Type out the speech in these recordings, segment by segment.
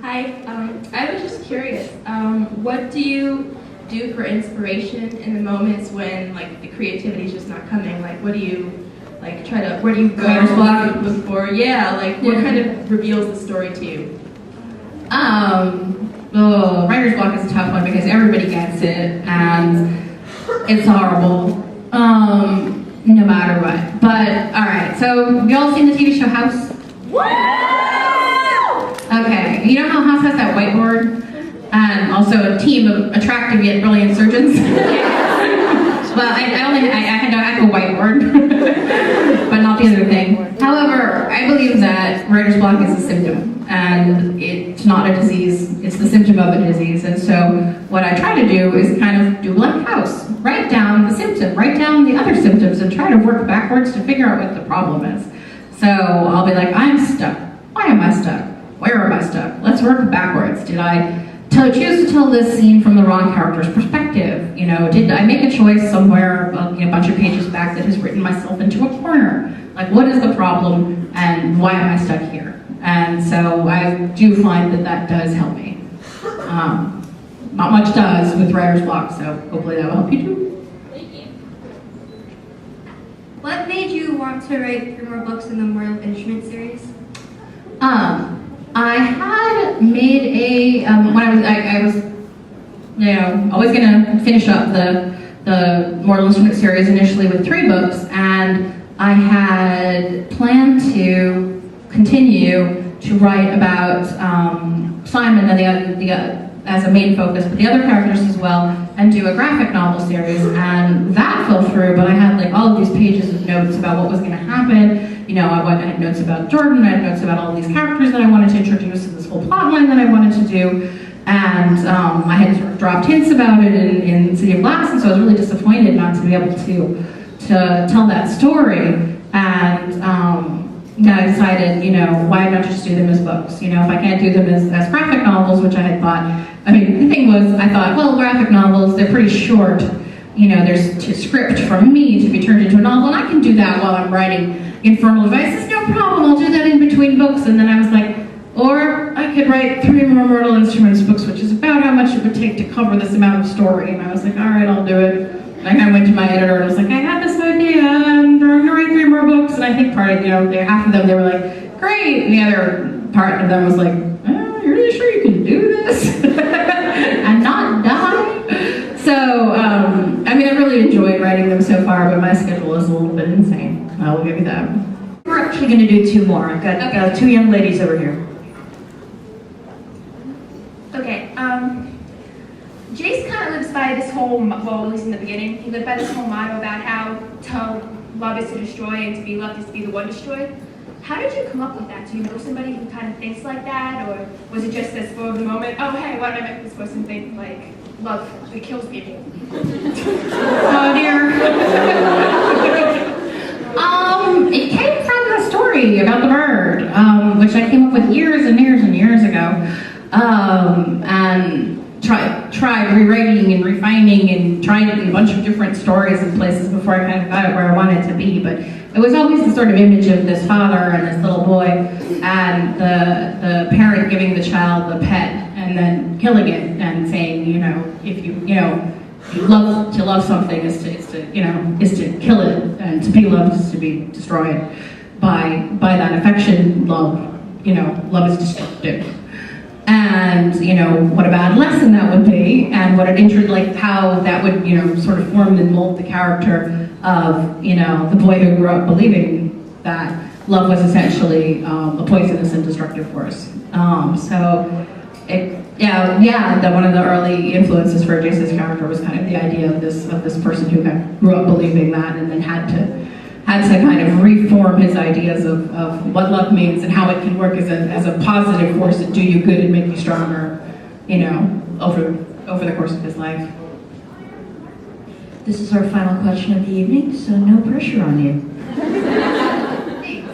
Hi, I was just curious. What do you do for inspiration in the moments when like the creativity is just not coming? Like, what do you like try to? Where do you go? Writer's block? Before, yeah. Like, what kind of reveals the story to you? Writer's block is a tough one because everybody gets it and it's horrible. No matter what. But all right. So you all seen the TV show House? Okay, you know how House has that whiteboard? And also a team of attractive yet brilliant surgeons? Well, I have a whiteboard, but not the other thing. However, I believe that writer's block is a symptom, and it's not a disease, it's the symptom of a disease. And so what I try to do is kind of do like House. Write down the symptom, write down the other symptoms, and try to work backwards to figure out what the problem is. So I'll be like, I'm stuck. Why am I stuck? Where am I stuck? Let's work backwards. Did I choose to tell this scene from the wrong character's perspective? You know, did I make a choice somewhere a bunch of pages back that has written myself into a corner? Like, what is the problem and why am I stuck here? And so I do find that that does help me. Not much does with writer's block, so hopefully that will help you too. Thank you. What made you want to write 3 more books in the Immortal Instruments series? I had made a when I was always gonna finish up the Immortal Instruments series initially with 3 books, and I had planned to continue to write about Simon and the as a main focus, but the other characters as well, and do a graphic novel series, and that fell through. But I had like all of these pages of notes about what was going to happen. You know, I had notes about Jordan, I had notes about all of these characters that I wanted to introduce to this whole plot line that I wanted to do, and I had sort of dropped hints about it in City of Glass, and so I was really disappointed not to be able to tell that story. And I decided, why not just do them as books? If I can't do them as graphic novels, which I had thought, the thing was, I thought, well, graphic novels, they're pretty short. There's a script from me to be turned into a novel, and I can do that while I'm writing Infernal Devices, no problem, I'll do that in between books. And then I was like, or I could write 3 more Immortal Instruments books, which is about how much it would take to cover this amount of story. And I was like, all right, I'll do it. And I went to my editor and I was like, I have this idea, I'm going to write 3 more books. And I think part of, half of them, they were like, great. And the other part of them was like, oh, you're really sure you can do this? And not die? So, I really enjoyed writing them so far, but my schedule is a little bit insane. I will give you that. We're actually going to do 2 more. I've got 2 young ladies over here. Okay, Jace kind of lives by this whole, well, at least in the beginning, he lived by this whole motto about how to love is to destroy and to be loved is to be the one destroyed. How did you come up with that? Do you know somebody who kind of thinks like that, or was it just this spur of the moment, oh hey, why don't I make this person think like love that kills people? Oh dear. It came from the story about the bird, which I came up with years and years and years ago, and tried rewriting and refining and trying a bunch of different stories and places before I kind of got it where I wanted to be. But it was always the sort of image of this father and this little boy, and the parent giving the child the pet and then killing it and saying, if you love something is to kill it, and to be loved is to be destroyed. By that affection, love is destructive. And what a bad lesson that would be, and what an how that would sort of form and mold the character of the boy who grew up believing that love was essentially a poisonous and destructive force. That one of the early influences for Jace's character was kind of the idea of this person who grew up believing that, and then had to kind of reform his ideas of what love means and how it can work as a positive force that do you good and make you stronger, over the course of his life. This is our final question of the evening, so no pressure on you. Thanks.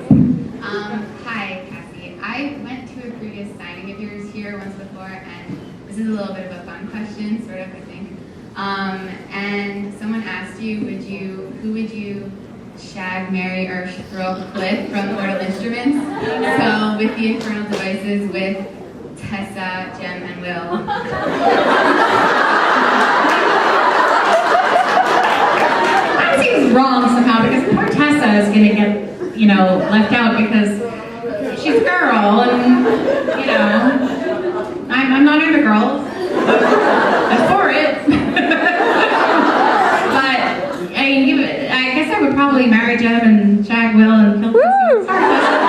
Hi, Cassie. I went to a previous signing of yours here once before, and this is a little bit of a fun question, sort of, I think. And someone asked you, who would you shag, marry, or throw a cliff from Immortal Instruments. So with the infernal devices with Tessa, Jem, and Will. That seems wrong somehow because poor Tessa is going to get, left out because she's a girl and, I'm not into girls. I'm for it. But, I guess I would probably marry Jem and shag Will and kill Tessa. Sorry, Tessa.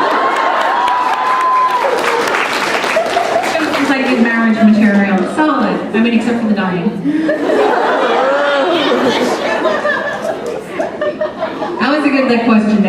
It's like good marriage material. Solid. I mean, except for the dying. That was a good question,